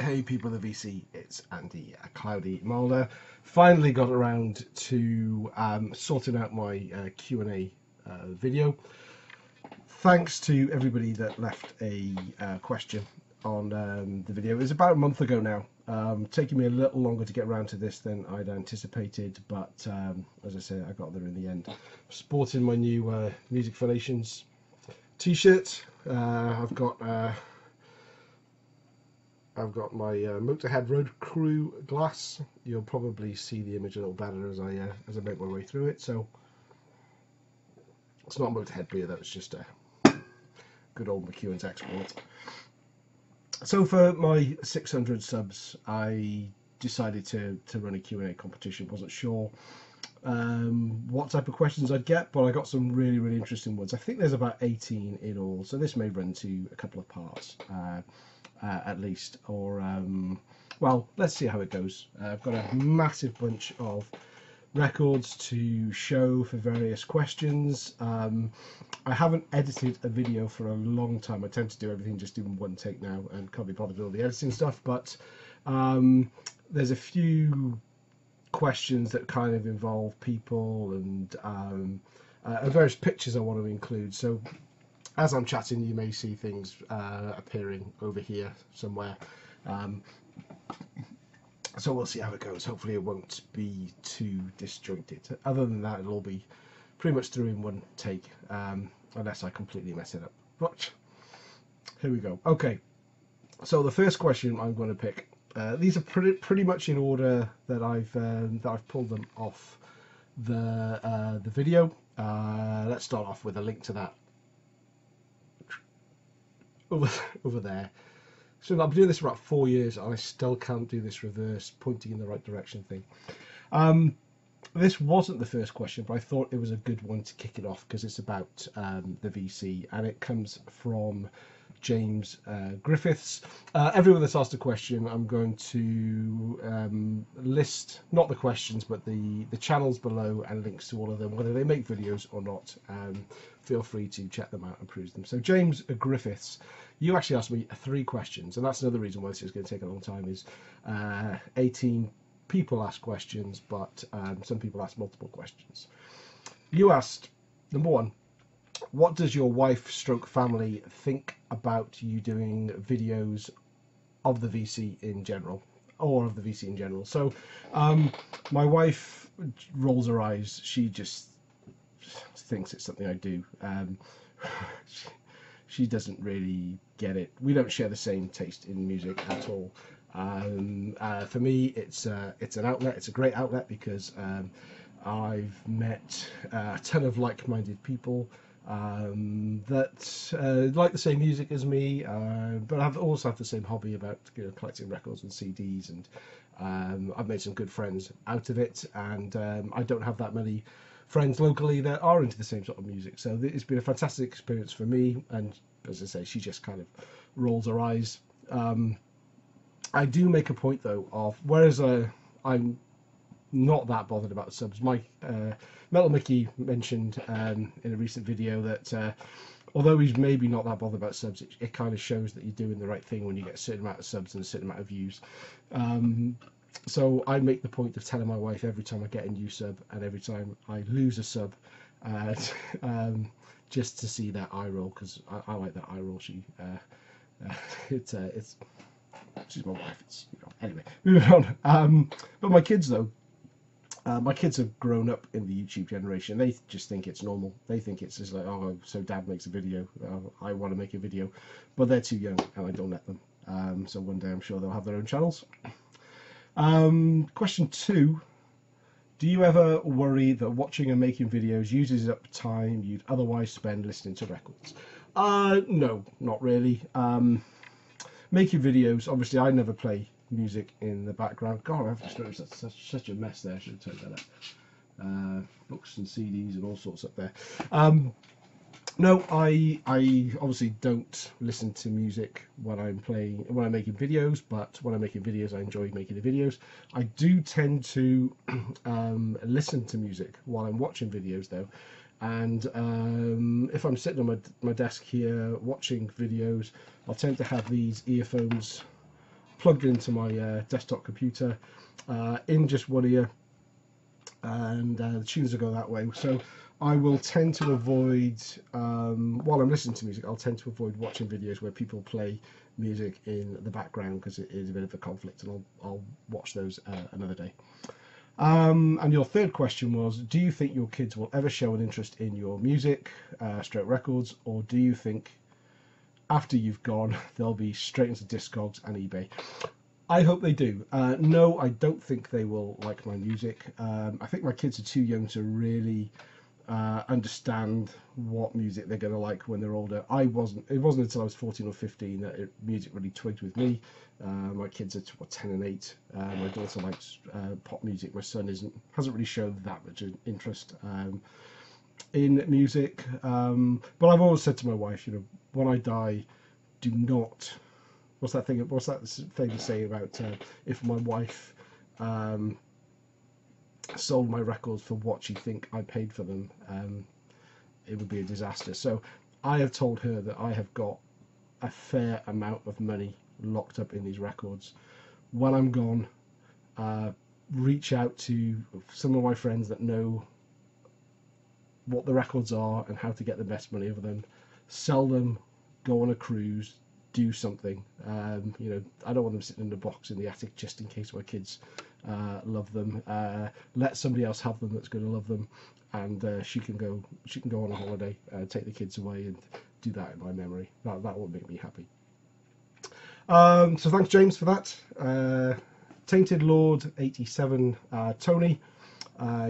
Hey people of the VC, it's Andy Cloudy Mulder. Finally got around to sorting out my Q&A video. Thanks to everybody that left a question on the video. It was about a month ago now. Taking me a little longer to get around to this than I'd anticipated, but as I say, I got there in the end. Sporting my new Music for Nations t-shirt. I've got my Motorhead Road Crew glass. You'll probably see the image a little better as I make my way through it. So it's not Motorhead beer, that was just a good old McEwen's export. So for my 600 subs, I decided to run a Q&A competition. Wasn't sure what type of questions I'd get, but I got some really interesting ones. I think there's about 18 in all, so this may run to a couple of parts. At least, or well, let's see how it goes. I've got a massive bunch of records to show for various questions. I haven't edited a video for a long time. I tend to do everything just in one take now and can't be bothered with all the editing stuff, but there's a few questions that kind of involve people and various pictures I want to include. So as I'm chatting, you may see things appearing over here somewhere. So we'll see how it goes. Hopefully it won't be too disjointed. Other than that, it'll all be pretty much through in one take, unless I completely mess it up. But here we go. Okay, so the first question I'm going to pick. These are pretty much in order that I've pulled them off the video. Let's start off with a link to that. Over there. So I've been doing this for about 4 years and I still can't do this reverse pointing in the right direction thing. This wasn't the first question, but I thought it was a good one to kick it off because it's about the VC, and it comes from James Griffiths. Everyone that's asked a question, I'm going to list not the questions but the channels below and links to all of them, whether they make videos or not. Feel free to check them out and peruse them. So James Griffiths, you actually asked me 3 questions, and that's another reason why this is going to take a long time. Is 18 people ask questions, but some people ask multiple questions. You asked, number 1, what does your wife stroke family think about you doing videos of the VC in general, or of the VC in general? So my wife rolls her eyes. She just thinks it's something I do. She doesn't really get it. We don't share the same taste in music at all. For me, it's an outlet. It's a great outlet because I've met a ton of like-minded people that like the same music as me, but I've also have the same hobby about collecting records and CDs, and I've made some good friends out of it, and I don't have that many friends locally that are into the same sort of music, so it's been a fantastic experience for me. And as I say, she just kind of rolls her eyes. I do make a point though of, whereas I'm not that bothered about subs. Metal Mickey mentioned in a recent video that although he's maybe not that bothered about subs, it kind of shows that you're doing the right thing when you get a certain amount of subs and a certain amount of views. So I make the point of telling my wife every time I get a new sub and every time I lose a sub, just to see that eye roll, because I like that eye roll. She's my wife. Anyway, moving on. But my kids though. My kids have grown up in the YouTube generation. They just think it's normal. They think it's just like, oh, so dad makes a video, I want to make a video. But they're too young and I don't let them. So one day I'm sure they'll have their own channels. Question 2. Do you ever worry that watching and making videos uses up time you'd otherwise spend listening to records? No, not really. Making videos, obviously I never play music in the background. God, I've just noticed that's such a mess there. I should have taken that up. Books and CDs and all sorts up there. No, I obviously don't listen to music when I'm making videos, but when I'm making videos, I enjoy making the videos. I do tend to listen to music while I'm watching videos though, and if I'm sitting on my desk here watching videos, I'll tend to have these earphones plugged into my desktop computer in just one ear, and the tunes will go that way. So I will tend to avoid, while I'm listening to music, I'll tend to avoid watching videos where people play music in the background, because it is a bit of a conflict, and I'll watch those another day. And your third question was, do you think your kids will ever show an interest in your music, stroke records, or do you think after you've gone they'll be straight into Discogs and eBay? I hope they do. No, I don't think they will like my music. I think my kids are too young to really understand what music they're going to like when they're older. It wasn't until I was 14 or 15 that music really twigged with me. My kids are 10 and 8. My daughter likes pop music. My son hasn't really shown that much interest in music. But I've always said to my wife, when I die, do not. What's that famous saying about if my wife sold my records for what she think I paid for them, it would be a disaster. So I have told her that I have got a fair amount of money locked up in these records. When I'm gone, reach out to some of my friends that know what the records are and how to get the best money over them. Sell them, go on a cruise, do something. I don't want them sitting in a box in the attic just in case my kids love them. Let somebody else have them that's going to love them, and she can go on a holiday, take the kids away, and do that in my memory. That will make me happy. So thanks, James, for that. Tainted Lord 87, Tony,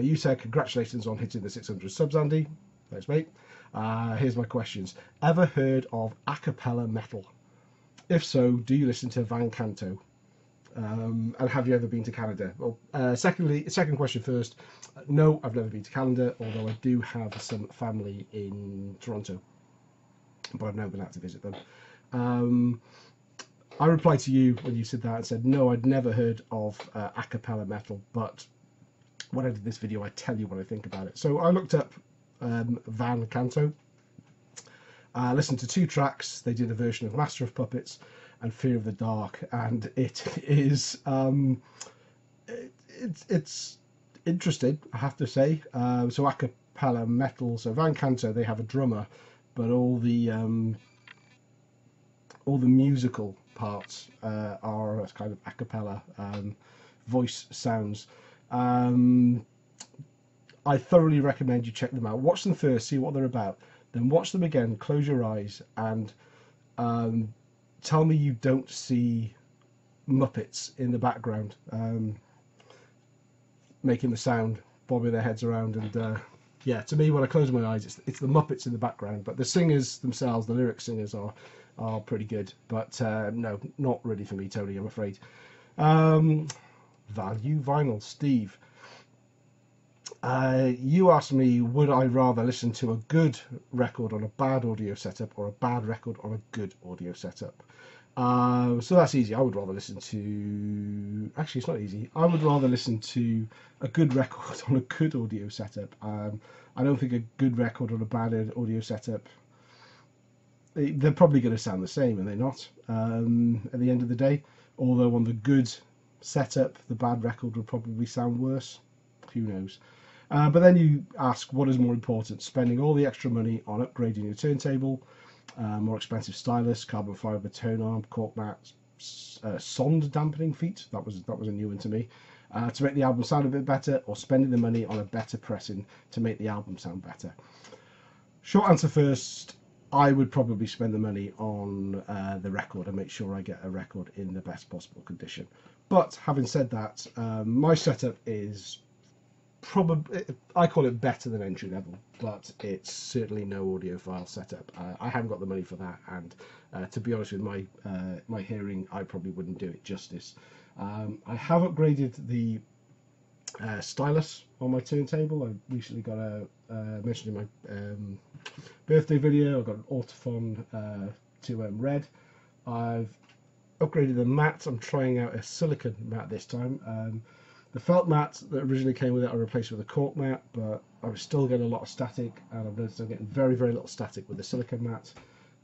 you said congratulations on hitting the 600 subs, Andy. Thanks, mate. Here's my questions. Ever heard of a cappella metal? If so, do you listen to Van Canto? And have you ever been to Canada? Well, second question first. No, I've never been to Canada, although I do have some family in Toronto, but I've never been out to visit them. I replied to you when you said that and said, no, I'd never heard of a cappella metal, but when I did this video, I tell you what I think about it. So I looked up Van Canto. Listened to 2 tracks. They did a version of Master of Puppets and Fear of the Dark, and it is it's interesting, I have to say. So a cappella metal. So Van Canto, they have a drummer, but all the musical parts are kind of a cappella voice sounds. I thoroughly recommend you check them out. Watch them first, see what they're about. Then watch them again, close your eyes, and tell me you don't see Muppets in the background making the sound, bobbing their heads around. And yeah, to me, when I close my eyes, it's the Muppets in the background. But the singers themselves, the lyric singers, are pretty good. But no, not really for me, Tony, I'm afraid. Value Vinyl, Steve. You asked me, would I rather listen to a good record on a bad audio setup or a bad record on a good audio setup? So that's easy. I would rather listen to... Actually, it's not easy. I would rather listen to a good record on a good audio setup. I don't think a good record on a bad audio setup... They're probably going to sound the same, are they not? At the end of the day. Although on the good setup, the bad record would probably sound worse. Who knows? But then you ask, what is more important, spending all the extra money on upgrading your turntable, more expensive stylus, carbon fibre tone arm, cork mat, sond dampening feet, that was a new one to me, to make the album sound a bit better, or spending the money on a better pressing to make the album sound better? Short answer first, I would probably spend the money on the record and make sure I get a record in the best possible condition. But having said that, my setup is probably, I call it better than entry level, but it's certainly no audiophile setup. I haven't got the money for that, and to be honest with my hearing, I probably wouldn't do it justice. I have upgraded the stylus on my turntable. I recently got mentioned in my birthday video, I got an Autophon 2M Red. I've upgraded the mat. I'm trying out a silicone mat this time. The felt mat that originally came with it I replaced with a cork mat, but I was still getting a lot of static, and I've noticed I'm getting very, very little static with the silicone mat.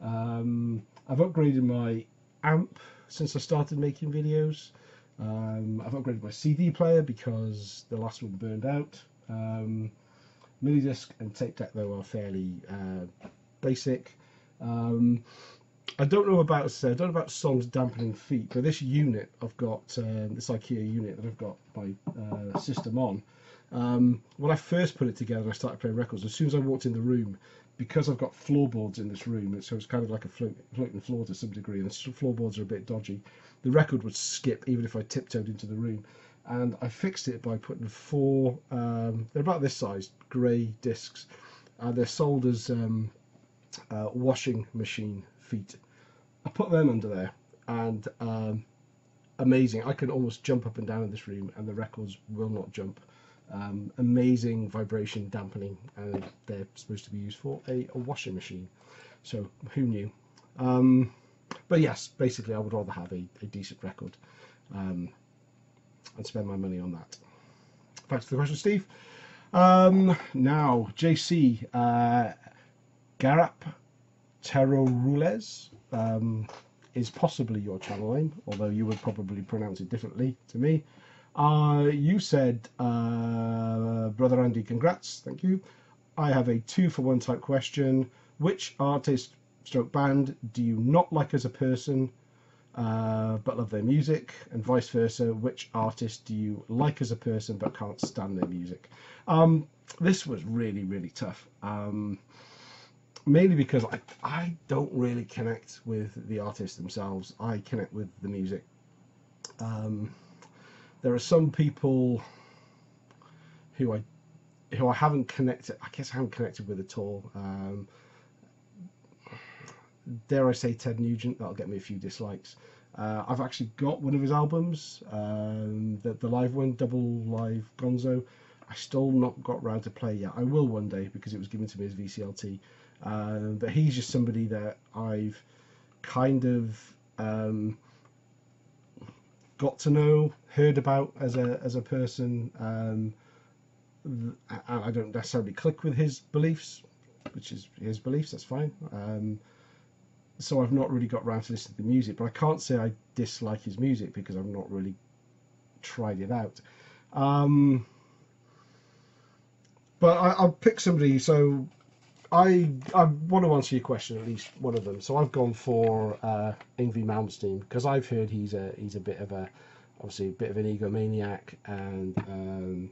I've upgraded my amp since I started making videos. I've upgraded my CD player because the last one burned out. Mini disc and tape deck though are fairly basic. I don't know about songs dampening feet, but this unit I've got, this IKEA unit that I've got my system on. When I first put it together and I started playing records, as soon as I walked in the room, because I've got floorboards in this room, so it's kind of like a floating floor to some degree, and the floorboards are a bit dodgy, the record would skip even if I tiptoed into the room. And I fixed it by putting 4, they're about this size, grey discs. They're sold as washing machine feet. I put them under there, and amazing. I can almost jump up and down in this room and the records will not jump. Amazing vibration dampening, and they're supposed to be used for a washing machine. So who knew? But yes, basically I would rather have a decent record and spend my money on that. Back to the question, Steve. Now, JC, Garap Terrorules is possibly your channel name, although you would probably pronounce it differently to me. You said, Brother Andy, congrats, thank you. I have a 2-for-1 type question. Which artist stroke band do you not like as a person but love their music, and vice versa? Which artist do you like as a person but can't stand their music? This was really tough, mainly because I don't really connect with the artists themselves. I connect with the music. There are some people who I haven't connected, I guess I haven't connected with at all. Dare I say Ted Nugent, that'll get me a few dislikes. I've actually got one of his albums, the live one, Double Live Gonzo. I still not got round to play yet. I will one day because it was given to me as VCLT. But he's just somebody that I've kind of got to know, heard about as a person, and I don't necessarily click with his beliefs, which is his beliefs, that's fine. So I've not really got around to listening to the music, but I can't say I dislike his music because I've not really tried it out. But I'll pick somebody. So I want to answer your question, at least one of them. So I've gone for Yngwie Malmsteen because I've heard he's a bit of a, obviously a bit of an egomaniac and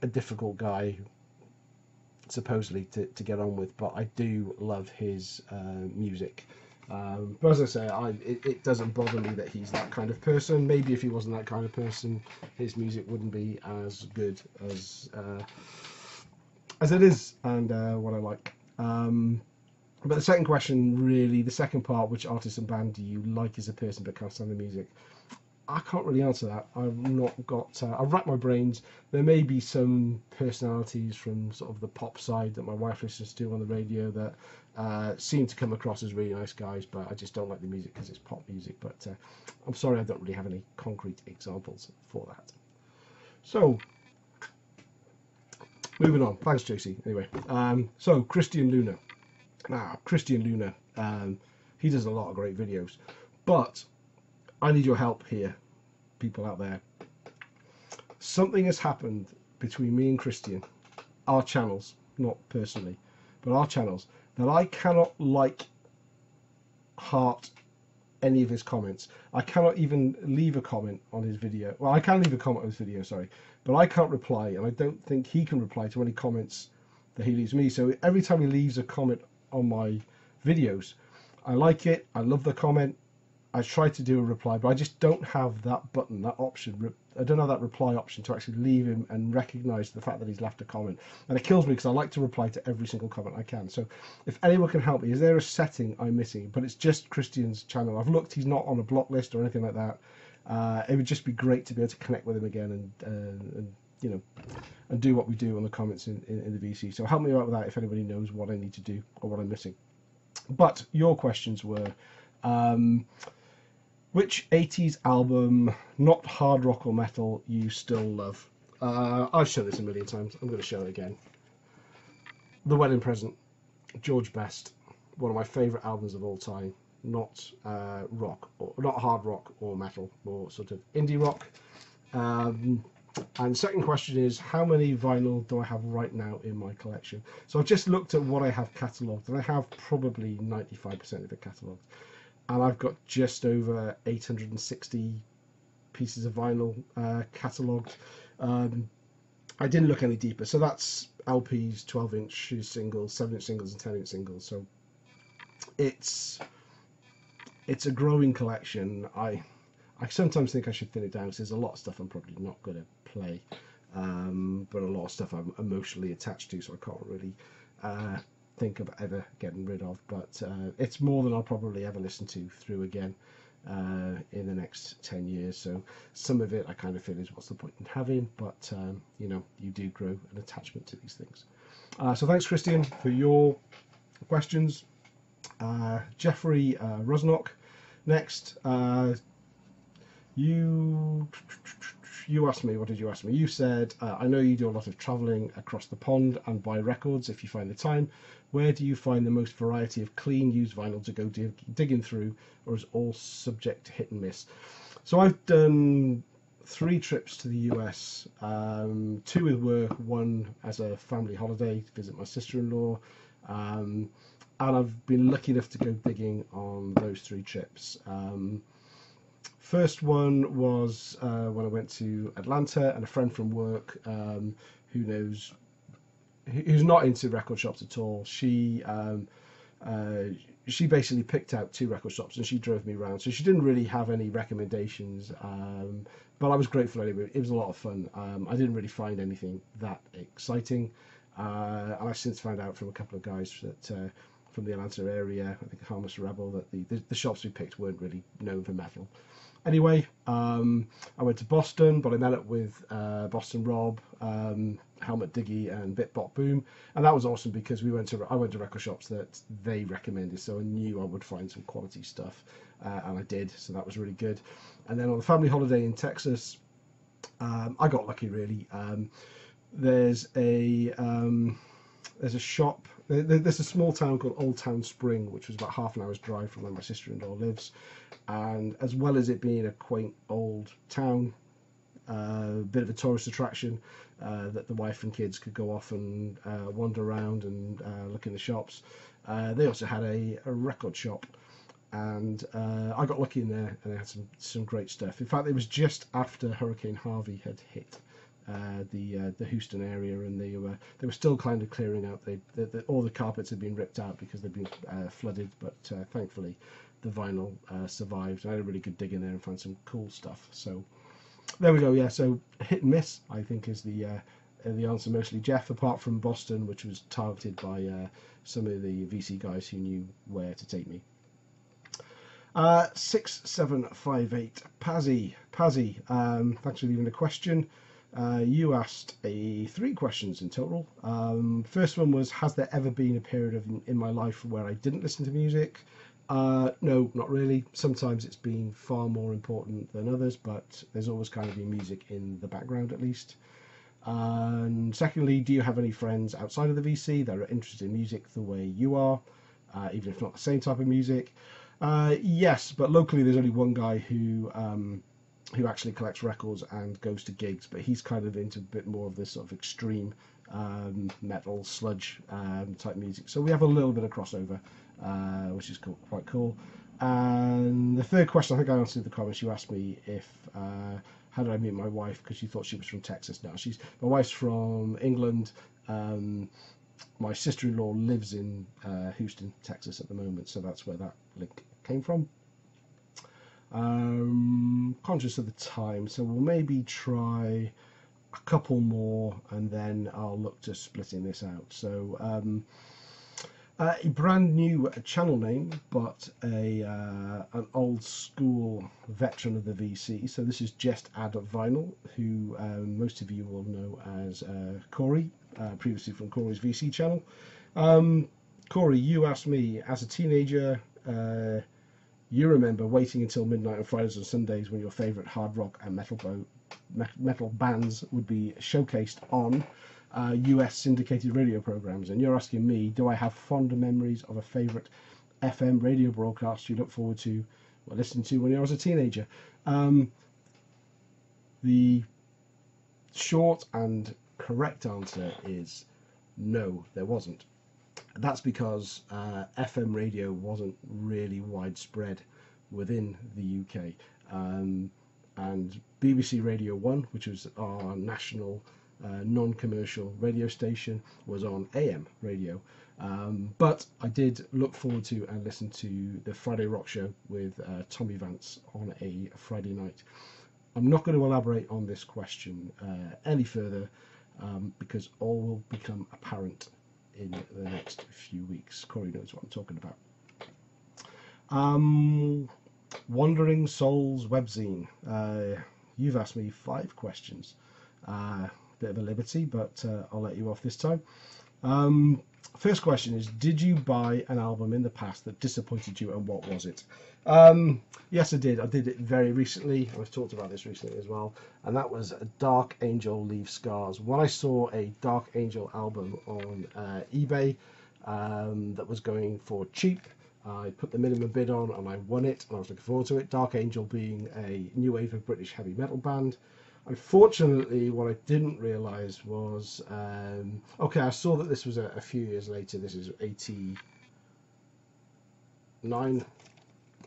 a difficult guy supposedly to get on with, but I do love his music. But as I say, it doesn't bother me that he's that kind of person. Maybe if he wasn't that kind of person, his music wouldn't be as good as it is, and what I like. But the second question, really, the second part, which artist and band do you like as a person but can't stand the music? I can't really answer that. I've not got. I've racked my brains. There may be some personalities from sort of the pop side that my wife listens to on the radio that seem to come across as really nice guys, but I just don't like the music because it's pop music. But I'm sorry, I don't really have any concrete examples for that. So, moving on. Thanks, JC. Anyway, so Christian Luna. Now, Christian Luna, he does a lot of great videos, but I need your help here, people out there. Something has happened between me and Christian, our channels, not personally, but our channels, that I cannot heart any of his comments. I cannot even leave a comment on his video. Well, I can leave a comment on his video, sorry, but I can't reply, and I don't think he can reply to any comments that he leaves me. So every time he leaves a comment on my videos, I like it, I love the comment, I try to do a reply, but I just don't have that button, that option. I don't have that reply option to actually leave him and recognise the fact that he's left a comment. And it kills me because I like to reply to every single comment I can. So if anyone can help me, is there a setting I'm missing? But it's just Christian's channel. I've looked, he's not on a block list or anything like that. It would just be great to be able to connect with him again and you know, and do what we do on the comments in the VC. So help me out with that if anybody knows what I need to do or what I'm missing. But your questions were, which 80s album, not hard rock or metal, you still love? I've shown this a million times. I'm going to show it again. The Wedding Present, George Best, one of my favourite albums of all time. not rock, or not hard rock or metal, more sort of indie rock. And second question is, how many vinyl do I have right now in my collection? So I've just looked at what I have catalogued, and I have probably 95% of it catalogued. And I've got just over 860 pieces of vinyl catalogued. I didn't look any deeper. So that's LPs, 12-inch singles, 7-inch singles, and 10-inch singles. So it's a growing collection. I sometimes think I should thin it down because there's a lot of stuff I'm probably not going to play, but a lot of stuff I'm emotionally attached to, so I can't really think of ever getting rid of. But it's more than I'll probably ever listen to through again in the next 10 years. So some of it I kind of feel is, what's the point in having? But you know, you do grow an attachment to these things. So thanks, Christian, for your questions. Jeffrey Rusnock next. You asked me, what did you ask me? You said, I know you do a lot of travelling across the pond and buy records if you find the time. Where do you find the most variety of clean used vinyl to go digging through, or is all subject to hit and miss? So I've done 3 trips to the US, 2 with work, 1 as a family holiday to visit my sister-in-law, and I've been lucky enough to go digging on those 3 trips. First one was when I went to Atlanta, and a friend from work who's not into record shops at all. She basically picked out 2 record shops and she drove me around. So she didn't really have any recommendations, but I was grateful anyway. It was a lot of fun. I didn't really find anything that exciting, and I've since found out from a couple of guys that from the Atlanta area, I think Harmless Rebel, that the shops we picked weren't really known for metal. Anyway, I went to Boston, but I met up with Boston Rob, Helmut Diggy, and Bit Bop Boom, and that was awesome because I went to record shops that they recommended, so I knew I would find some quality stuff, and I did. So that was really good. And then on the family holiday in Texas, I got lucky really. There's a shop. There's a small town called Old Town Spring, which was about half an hour's drive from where my sister-in-law lives. And as well as it being a quaint old town, bit of a tourist attraction, that the wife and kids could go off and wander around and look in the shops, they also had a record shop. And I got lucky in there, and they had some great stuff. In fact, it was just after Hurricane Harvey had hit the Houston area, and they were still kind of clearing out. All the carpets had been ripped out because they'd been flooded, but thankfully the vinyl survived. I had a really good dig in there and found some cool stuff. So there we go. Yeah, so hit and miss, I think, is the answer mostly. Jeff, apart from Boston, which was targeted by some of the VC guys who knew where to take me. 6758 Pazzy, thanks for leaving a question. You asked 3 questions in total. First one was, has there ever been a period in my life where I didn't listen to music? No, not really. Sometimes it's been far more important than others, but there's always kind of been music in the background at least. And secondly, do you have any friends outside of the VC that are interested in music the way you are, even if not the same type of music? Yes, but locally there's only one guy who actually collects records and goes to gigs, but he's kind of into a bit more of this sort of extreme metal, sludge type music. So we have a little bit of crossover, which is quite cool. And the third question, I think I answered the comments. You asked me if how did I meet my wife, because you thought she was from Texas. Now my wife's from England. My sister-in-law lives in Houston, Texas at the moment, so that's where that link came from. Conscious of the time, so we'll maybe try a couple more and then I'll look to splitting this out. So a brand new channel name, but an old school veteran of the VC. So this is Just Add Vinyl, who most of you will know as Corey, previously from Corey's VC channel. Corey, you asked me, as a teenager, you remember waiting until midnight on Fridays and Sundays when your favourite hard rock and metal bands would be showcased on US syndicated radio programs, and you're asking me, do I have fond memories of a favourite FM radio broadcasts you look forward to or listened to when you was a teenager? The short and correct answer is no, there wasn't. That's because FM radio wasn't really widespread within the UK. And BBC Radio 1, which was our national non-commercial radio station, was on AM radio. But I did look forward to and listen to the Friday Rock Show with Tommy Vance on a Friday night. I'm not going to elaborate on this question any further because all will become apparent in the next few weeks. Corey knows what I'm talking about. Wandering Souls webzine. You've asked me 5 questions. Bit of a liberty, but I'll let you off this time. First question is, did you buy an album in the past that disappointed you, and what was it? Yes, I did. I did it very recently. I've talked about this recently as well, and that was Dark Angel Leaves Scars. When I saw a Dark Angel album on eBay that was going for cheap, I put the minimum bid on and I won it, and I was looking forward to it. Dark Angel being a new wave of British heavy metal band. Unfortunately, what I didn't realise was, okay, I saw that this was a few years later. This is 89.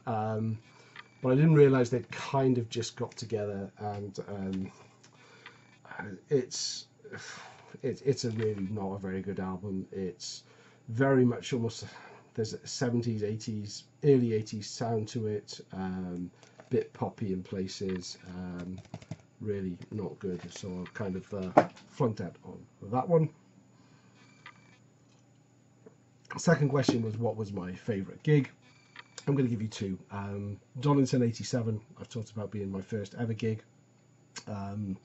But I didn't realise they'd kind of just got together, and it's a really not a very good album. It's very much almost, there's a 70s, 80s, early 80s sound to it, bit poppy in places, really not good. So I'll kind of flunked out on that one. Second question was, what was my favourite gig? I'm going to give you 2. Donington 87, I've talked about being my first ever gig. That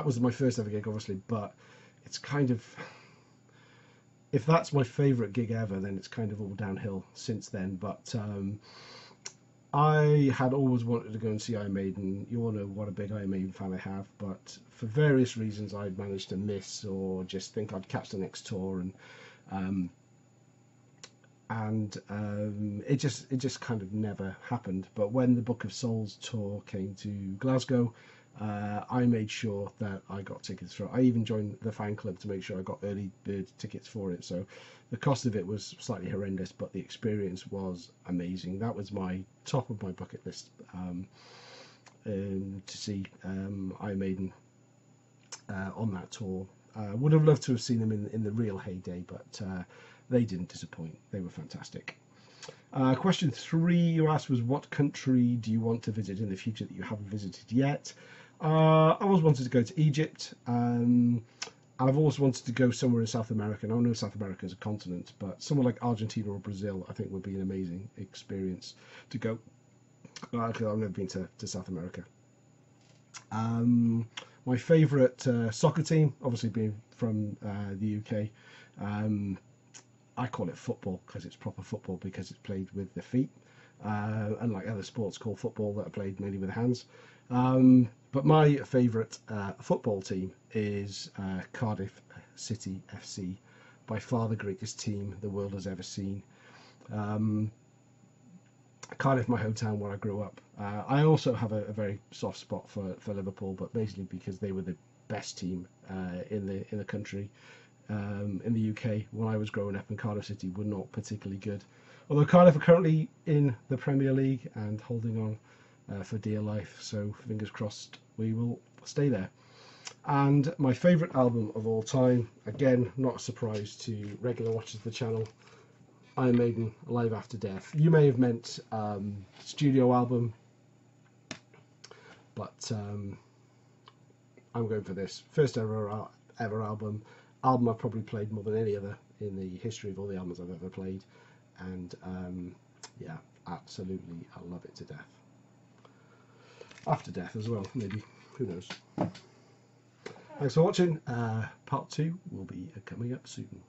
was my first ever gig, obviously, but it's kind of, if that's my favourite gig ever, then it's kind of all downhill since then. But I had always wanted to go and see Iron Maiden. You all know what a big Iron Maiden fan I have, but for various reasons I'd managed to miss, or just think I'd catch the next tour, and it just kind of never happened. But when the Book of Souls tour came to Glasgow, I made sure that I got tickets for it. I even joined the fan club to make sure I got early bird tickets for it. So the cost of it was slightly horrendous, but the experience was amazing. That was my top of my bucket list, to see Iron Maiden on that tour. Would have loved to have seen them in the real heyday, but they didn't disappoint. They were fantastic. Question 3 you asked was, what country do you want to visit in the future that you haven't visited yet? I always wanted to go to Egypt. I've always wanted to go somewhere in South America. And I know South America is a continent, but somewhere like Argentina or Brazil, I think would be an amazing experience to go. I've never been to South America. My favourite soccer team, obviously being from the UK, I call it football because it's proper football, because it's played with the feet, unlike other sports called football that are played mainly with the hands. But my favourite football team is Cardiff City FC, by far the greatest team the world has ever seen. Cardiff, my hometown where I grew up. I also have a very soft spot for Liverpool, but basically because they were the best team in the country. In the UK when I was growing up, and Cardiff City were not particularly good. Although Cardiff are currently in the Premier League and holding on for dear life, so fingers crossed we will stay there. And my favourite album of all time, again, not a surprise to regular watchers of the channel, Iron Maiden, Alive After Death. You may have meant studio album, but I'm going for this. First ever album I've probably played more than any other in the history of all the albums I've ever played, and yeah, absolutely, I love it to death. After Death as well, maybe, who knows. Thanks for watching. Part 2 will be coming up soon.